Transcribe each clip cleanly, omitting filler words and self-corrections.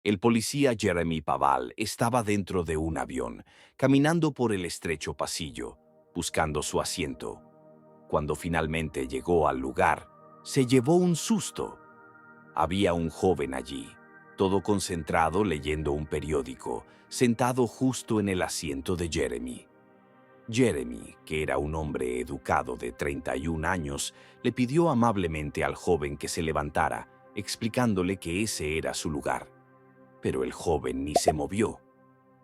El policía Jeremy Paval estaba dentro de un avión, caminando por el estrecho pasillo, buscando su asiento. Cuando finalmente llegó al lugar, se llevó un susto. Había un joven allí, todo concentrado leyendo un periódico, sentado justo en el asiento de Jeremy. Jeremy, que era un hombre educado de 31 años, le pidió amablemente al joven que se levantara, explicándole que ese era su lugar. Pero el joven ni se movió.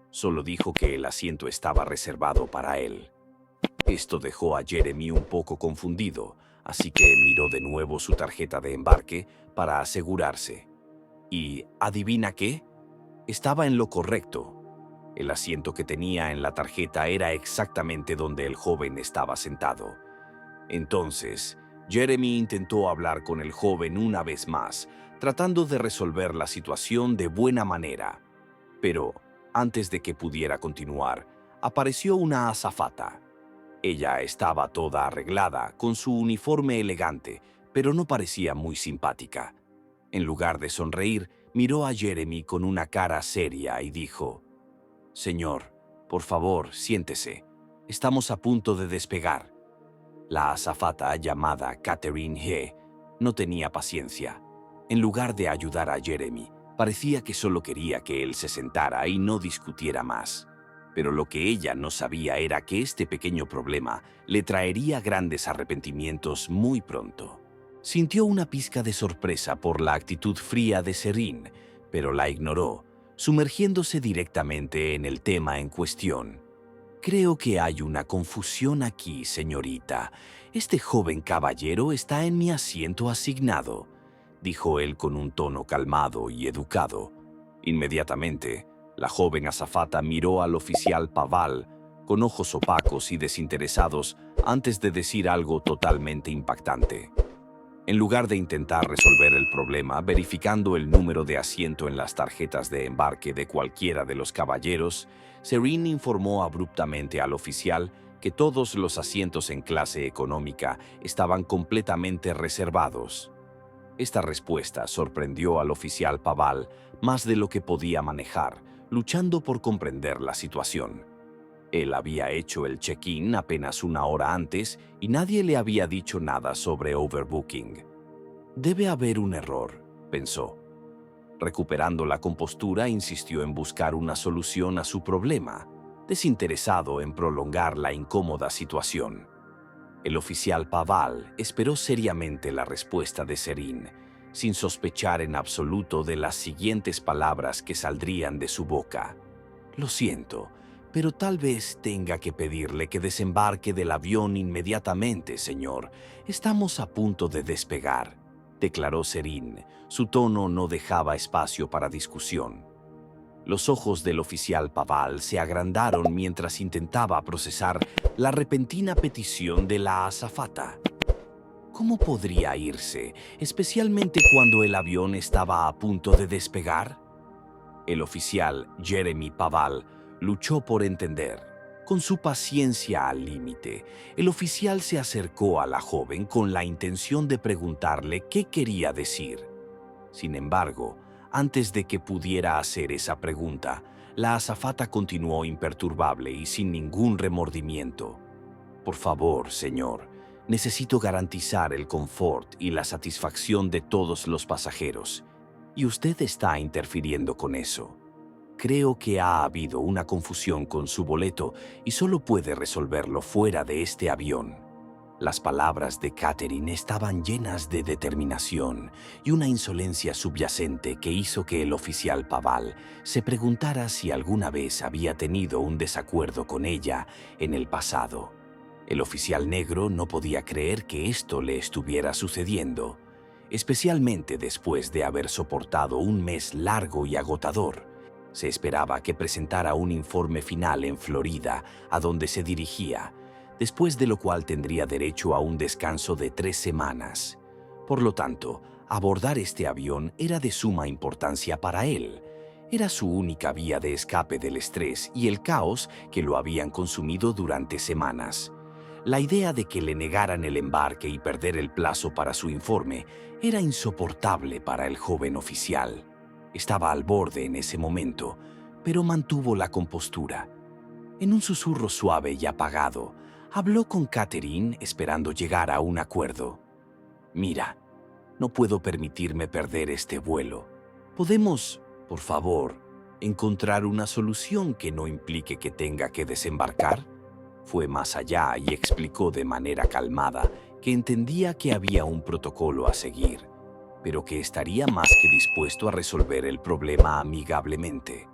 Solo dijo que el asiento estaba reservado para él. Esto dejó a Jeremy un poco confundido, así que miró de nuevo su tarjeta de embarque para asegurarse. Y, ¿adivina qué? Estaba en lo correcto. El asiento que tenía en la tarjeta era exactamente donde el joven estaba sentado. Entonces, Jeremy intentó hablar con el joven una vez más, tratando de resolver la situación de buena manera. Pero, antes de que pudiera continuar, apareció una azafata. Ella estaba toda arreglada, con su uniforme elegante, pero no parecía muy simpática. En lugar de sonreír, miró a Jeremy con una cara seria y dijo: «Señor, por favor, siéntese. Estamos a punto de despegar». La azafata, llamada Catherine He, no tenía paciencia. En lugar de ayudar a Jeremy, parecía que solo quería que él se sentara y no discutiera más. Pero lo que ella no sabía era que este pequeño problema le traería grandes arrepentimientos muy pronto. Sintió una pizca de sorpresa por la actitud fría de Serene, pero la ignoró, sumergiéndose directamente en el tema en cuestión. «Creo que hay una confusión aquí, señorita. Este joven caballero está en mi asiento asignado», dijo él con un tono calmado y educado. Inmediatamente, la joven azafata miró al oficial Paval con ojos opacos y desinteresados antes de decir algo totalmente impactante. En lugar de intentar resolver el problema verificando el número de asiento en las tarjetas de embarque de cualquiera de los caballeros, Serene informó abruptamente al oficial que todos los asientos en clase económica estaban completamente reservados. Esta respuesta sorprendió al oficial Paval más de lo que podía manejar, luchando por comprender la situación. Él había hecho el check-in apenas una hora antes y nadie le había dicho nada sobre overbooking. «Debe haber un error», pensó. Recuperando la compostura, insistió en buscar una solución a su problema, desinteresado en prolongar la incómoda situación. El oficial Paval esperó seriamente la respuesta de Serene, sin sospechar en absoluto de las siguientes palabras que saldrían de su boca. «Lo siento, pero tal vez tenga que pedirle que desembarque del avión inmediatamente, señor. Estamos a punto de despegar», declaró Serene. Su tono no dejaba espacio para discusión. Los ojos del oficial Paval se agrandaron mientras intentaba procesar la repentina petición de la azafata. ¿Cómo podría irse, especialmente cuando el avión estaba a punto de despegar? El oficial Jeremy Paval luchó por entender. Con su paciencia al límite, el oficial se acercó a la joven con la intención de preguntarle qué quería decir. Sin embargo, antes de que pudiera hacer esa pregunta, la azafata continuó imperturbable y sin ningún remordimiento. «Por favor, señor, necesito garantizar el confort y la satisfacción de todos los pasajeros, y usted está interfiriendo con eso. Creo que ha habido una confusión con su boleto y solo puede resolverlo fuera de este avión». Las palabras de Catherine estaban llenas de determinación y una insolencia subyacente que hizo que el oficial Paval se preguntara si alguna vez había tenido un desacuerdo con ella en el pasado. El oficial negro no podía creer que esto le estuviera sucediendo, especialmente después de haber soportado un mes largo y agotador. Se esperaba que presentara un informe final en Florida, a donde se dirigía, después de lo cual tendría derecho a un descanso de 3 semanas. Por lo tanto, abordar este avión era de suma importancia para él. Era su única vía de escape del estrés y el caos que lo habían consumido durante semanas. La idea de que le negaran el embarque y perder el plazo para su informe era insoportable para el joven oficial. Estaba al borde en ese momento, pero mantuvo la compostura. En un susurro suave y apagado, habló con Catherine esperando llegar a un acuerdo. «Mira, no puedo permitirme perder este vuelo. ¿Podemos, por favor, encontrar una solución que no implique que tenga que desembarcar?» Fue más allá y explicó de manera calmada que entendía que había un protocolo a seguir, pero que estaría más que dispuesto a resolver el problema amigablemente.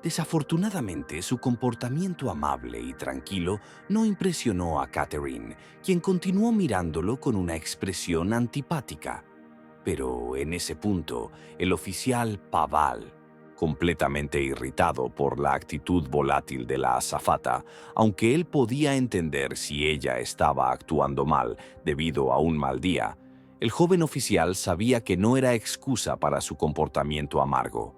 Desafortunadamente, su comportamiento amable y tranquilo no impresionó a Catherine, quien continuó mirándolo con una expresión antipática. Pero en ese punto, el oficial Paval, completamente irritado por la actitud volátil de la azafata, aunque él podía entender si ella estaba actuando mal debido a un mal día, el joven oficial sabía que no era excusa para su comportamiento amargo.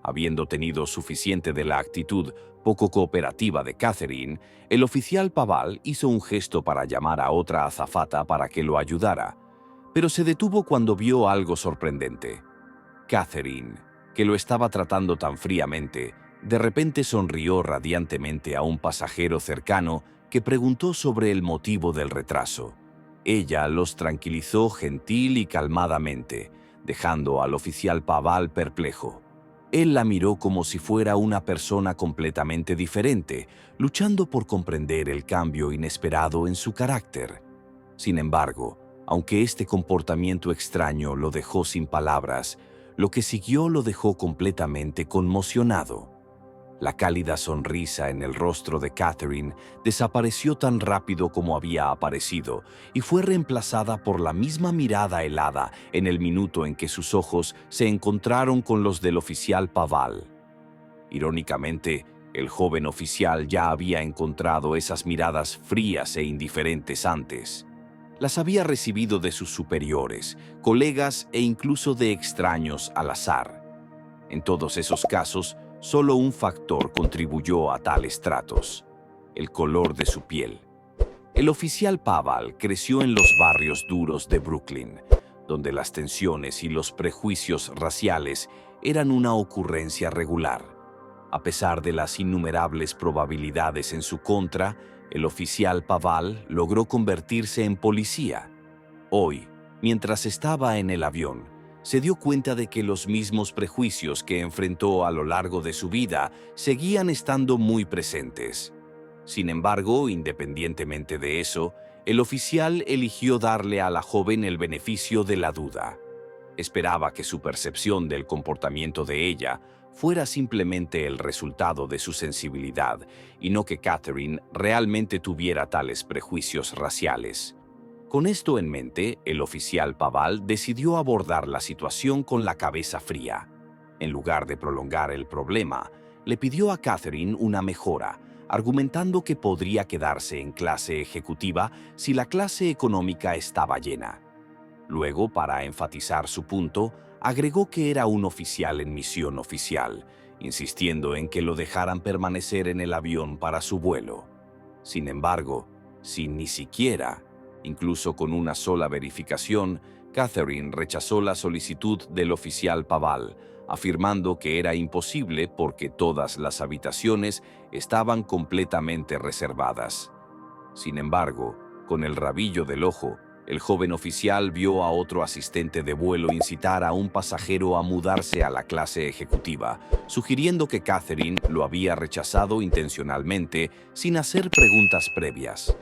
Habiendo tenido suficiente de la actitud poco cooperativa de Catherine, el oficial Paval hizo un gesto para llamar a otra azafata para que lo ayudara, pero se detuvo cuando vio algo sorprendente. Catherine, que lo estaba tratando tan fríamente, de repente sonrió radiantemente a un pasajero cercano que preguntó sobre el motivo del retraso. Ella los tranquilizó gentil y calmadamente, dejando al oficial Paval perplejo. Él la miró como si fuera una persona completamente diferente, luchando por comprender el cambio inesperado en su carácter. Sin embargo, aunque este comportamiento extraño lo dejó sin palabras, lo que siguió lo dejó completamente conmocionado. La cálida sonrisa en el rostro de Catherine desapareció tan rápido como había aparecido y fue reemplazada por la misma mirada helada en el minuto en que sus ojos se encontraron con los del oficial Paval. Irónicamente, el joven oficial ya había encontrado esas miradas frías e indiferentes antes. Las había recibido de sus superiores, colegas e incluso de extraños al azar. En todos esos casos, solo un factor contribuyó a tales tratos: el color de su piel. El oficial Paval creció en los barrios duros de Brooklyn, donde las tensiones y los prejuicios raciales eran una ocurrencia regular. A pesar de las innumerables probabilidades en su contra, el oficial Paval logró convertirse en policía. Hoy, mientras estaba en el avión, se dio cuenta de que los mismos prejuicios que enfrentó a lo largo de su vida seguían estando muy presentes. Sin embargo, independientemente de eso, el oficial eligió darle a la joven el beneficio de la duda. Esperaba que su percepción del comportamiento de ella fuera simplemente el resultado de su sensibilidad y no que Catherine realmente tuviera tales prejuicios raciales. Con esto en mente, el oficial Paval decidió abordar la situación con la cabeza fría. En lugar de prolongar el problema, le pidió a Catherine una mejora, argumentando que podría quedarse en clase ejecutiva si la clase económica estaba llena. Luego, para enfatizar su punto, agregó que era un oficial en misión oficial, insistiendo en que lo dejaran permanecer en el avión para su vuelo. Sin embargo, sin ni siquiera, incluso con una sola verificación, Catherine rechazó la solicitud del oficial Paval, afirmando que era imposible porque todas las habitaciones estaban completamente reservadas. Sin embargo, con el rabillo del ojo, el joven oficial vio a otro asistente de vuelo incitar a un pasajero a mudarse a la clase ejecutiva, sugiriendo que Catherine lo había rechazado intencionalmente sin hacer preguntas previas.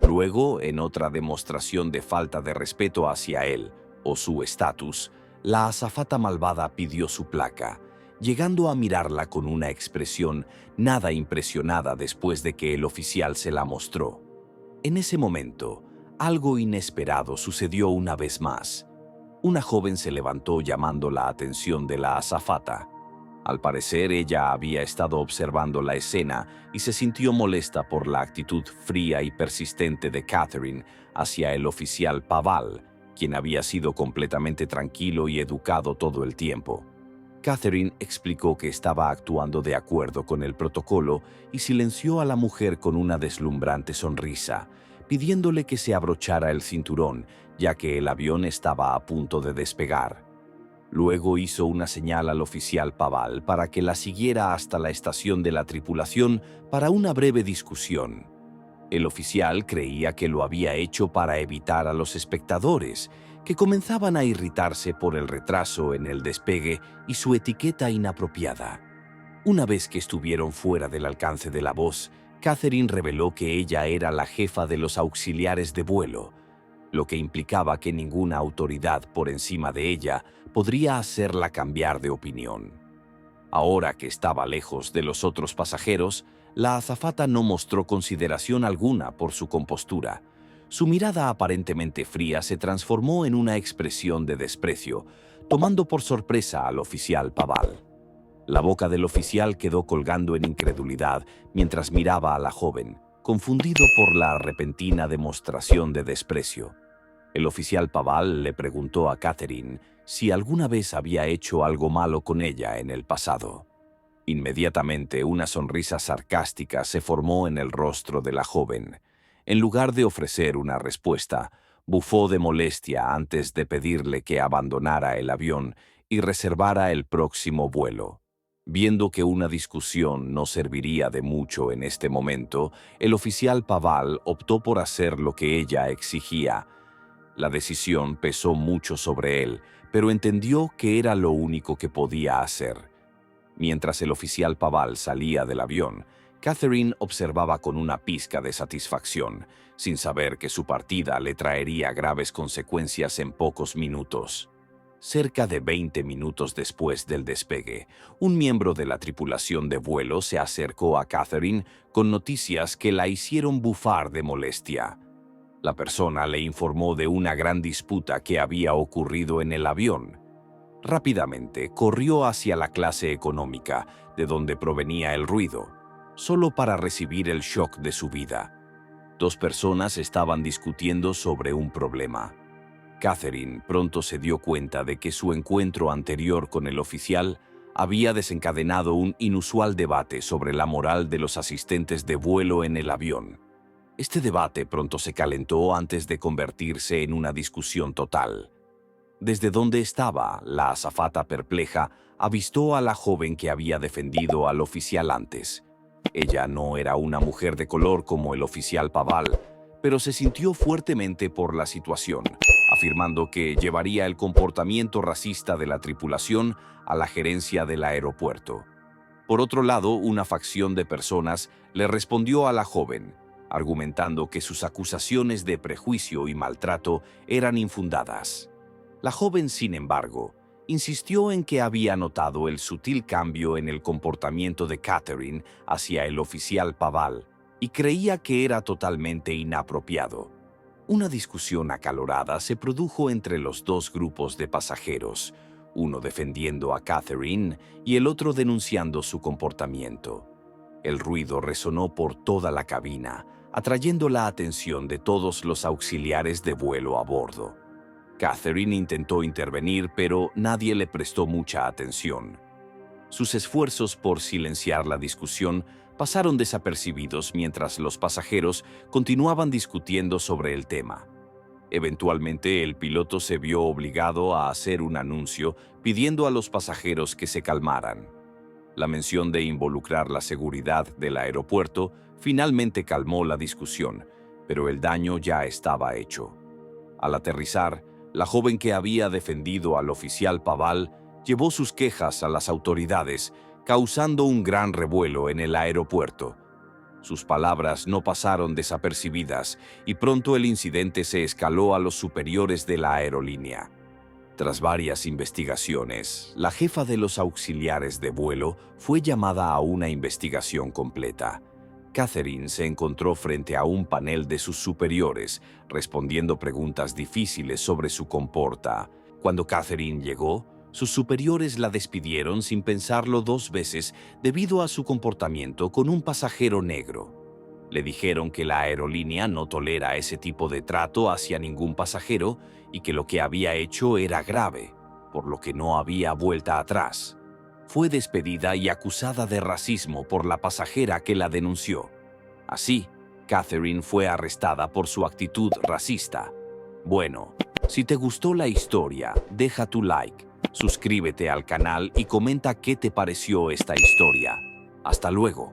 Luego, en otra demostración de falta de respeto hacia él o su estatus, la azafata malvada pidió su placa, llegando a mirarla con una expresión nada impresionada después de que el oficial se la mostró. En ese momento, algo inesperado sucedió una vez más. Una joven se levantó llamando la atención de la azafata. Al parecer, ella había estado observando la escena y se sintió molesta por la actitud fría y persistente de Catherine hacia el oficial Paval, quien había sido completamente tranquilo y educado todo el tiempo. Catherine explicó que estaba actuando de acuerdo con el protocolo y silenció a la mujer con una deslumbrante sonrisa, pidiéndole que se abrochara el cinturón, ya que el avión estaba a punto de despegar. Luego hizo una señal al oficial Paval para que la siguiera hasta la estación de la tripulación para una breve discusión. El oficial creía que lo había hecho para evitar a los espectadores, que comenzaban a irritarse por el retraso en el despegue y su etiqueta inapropiada. Una vez que estuvieron fuera del alcance de la voz, Catherine reveló que ella era la jefa de los auxiliares de vuelo, lo que implicaba que ninguna autoridad por encima de ella podría hacerla cambiar de opinión. Ahora que estaba lejos de los otros pasajeros, la azafata no mostró consideración alguna por su compostura. Su mirada aparentemente fría se transformó en una expresión de desprecio, tomando por sorpresa al oficial Paval. La boca del oficial quedó colgando en incredulidad mientras miraba a la joven, confundido por la repentina demostración de desprecio. El oficial Paval le preguntó a Catherine si alguna vez había hecho algo malo con ella en el pasado. Inmediatamente una sonrisa sarcástica se formó en el rostro de la joven. En lugar de ofrecer una respuesta, bufó de molestia antes de pedirle que abandonara el avión y reservara el próximo vuelo. Viendo que una discusión no serviría de mucho en este momento, el oficial Paval optó por hacer lo que ella exigía. La decisión pesó mucho sobre él, pero entendió que era lo único que podía hacer. Mientras el oficial Paval salía del avión, Catherine observaba con una pizca de satisfacción, sin saber que su partida le traería graves consecuencias en pocos minutos. Cerca de 20 minutos después del despegue, un miembro de la tripulación de vuelo se acercó a Catherine con noticias que la hicieron bufar de molestia. La persona le informó de una gran disputa que había ocurrido en el avión. Rápidamente corrió hacia la clase económica, de donde provenía el ruido, solo para recibir el shock de su vida. Dos personas estaban discutiendo sobre un problema. Catherine pronto se dio cuenta de que su encuentro anterior con el oficial había desencadenado un inusual debate sobre la moral de los asistentes de vuelo en el avión. Este debate pronto se calentó antes de convertirse en una discusión total. Desde donde estaba, la azafata perpleja avistó a la joven que había defendido al oficial antes. Ella no era una mujer de color como el oficial Paval, pero se sintió fuertemente por la situación, afirmando que llevaría el comportamiento racista de la tripulación a la gerencia del aeropuerto. Por otro lado, una facción de personas le respondió a la joven, argumentando que sus acusaciones de prejuicio y maltrato eran infundadas. La joven, sin embargo, insistió en que había notado el sutil cambio en el comportamiento de Catherine hacia el oficial Paval y creía que era totalmente inapropiado. Una discusión acalorada se produjo entre los dos grupos de pasajeros, uno defendiendo a Catherine y el otro denunciando su comportamiento. El ruido resonó por toda la cabina, atrayendo la atención de todos los auxiliares de vuelo a bordo. Catherine intentó intervenir, pero nadie le prestó mucha atención. Sus esfuerzos por silenciar la discusión pasaron desapercibidos mientras los pasajeros continuaban discutiendo sobre el tema. Eventualmente, el piloto se vio obligado a hacer un anuncio pidiendo a los pasajeros que se calmaran. La mención de involucrar la seguridad del aeropuerto finalmente calmó la discusión, pero el daño ya estaba hecho. Al aterrizar, la joven que había defendido al oficial Paval llevó sus quejas a las autoridades, causando un gran revuelo en el aeropuerto. Sus palabras no pasaron desapercibidas y pronto el incidente se escaló a los superiores de la aerolínea. Tras varias investigaciones, la jefa de los auxiliares de vuelo fue llamada a una investigación completa. Catherine se encontró frente a un panel de sus superiores, respondiendo preguntas difíciles sobre su comporta. Cuando Catherine llegó, sus superiores la despidieron sin pensarlo dos veces debido a su comportamiento con un pasajero negro. Le dijeron que la aerolínea no tolera ese tipo de trato hacia ningún pasajero y que lo que había hecho era grave, por lo que no había vuelta atrás. Fue despedida y acusada de racismo por la pasajera que la denunció. Así, Catherine fue arrestada por su actitud racista. Bueno, si te gustó la historia, deja tu like, Suscríbete al canal y comenta qué te pareció esta historia. Hasta luego.